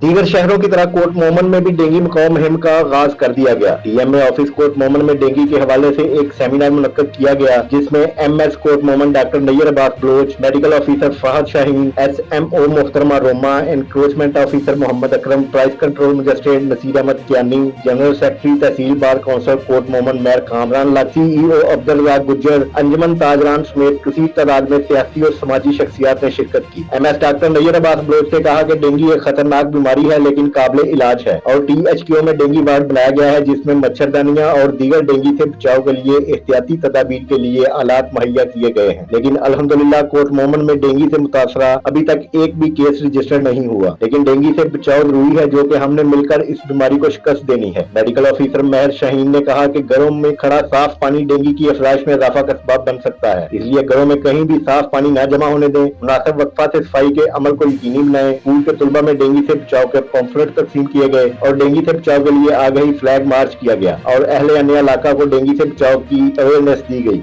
दीगर शहरों की तरह कोट मोमन में भी डेंगू बचाव मुहिम का आगाज कर दिया गया। डीएमए ऑफिस कोट मोमन में डेंगू के हवाले से एक सेमिनार मुनक्कद किया गया, जिसमें MS Kot Momin doctor Nayyar Abbas Baloch, medical officer Fahad Shaheen, SMO मोहतरमा Roma, encroachment officer Muhammad Akram, price control magistrate Naseer Ahmed Kiyani, general secretary tehsil bar council Kot Momin mayor Kamran Lakh, CEO Abdul Razzaq Gujjar, अंजुमन ताजरान समेत कसीर तादाद में सियासी और समाजी शख्सियात ने शिरकत की। एमएस डॉक्टर नैयर अब्बास बलोच ने कहा कि डेंगू एक खतरनाक बीमारी है लेकिन काबिल इलाज है और टीएचक्यू में डेंगू वार्ड बनाया गया है, जिसमें मच्छरदानियां और दीगर डेंगू से बचाव के लिए एहतियाती तदाबीर के लिए आलात मुहैया किए गए हैं। लेकिन अल्हम्दुलिल्लाह कोट मोमन में डेंगू से मुतासरा अभी तक एक भी केस रजिस्टर नहीं हुआ। लेकिन डेंगू से बचाव जरूरी है, जो कि हमने मिलकर इस बीमारी को शिकस्त देनी है। मेडिकल ऑफिसर महर शाहीन ने कहा कि घरों में खड़ा साफ पानी डेंगू की अफराश में इजाफा का सबब बन सकता है, इसलिए घरों में कहीं भी साफ पानी न जमा होने दें। मुनासिब वक्फा से सफाई के अमल को यकीनी बनाएं। स्कूल के तलबा में डेंगू से बचाव के पम्फलेट तकसीम किए गए और डेंगू से बचाव के लिए आगाही फ्लैग मार्च किया गया और अहले अन्य इलाका को डेंगू से बचाव की अवेयरनेस दी गई।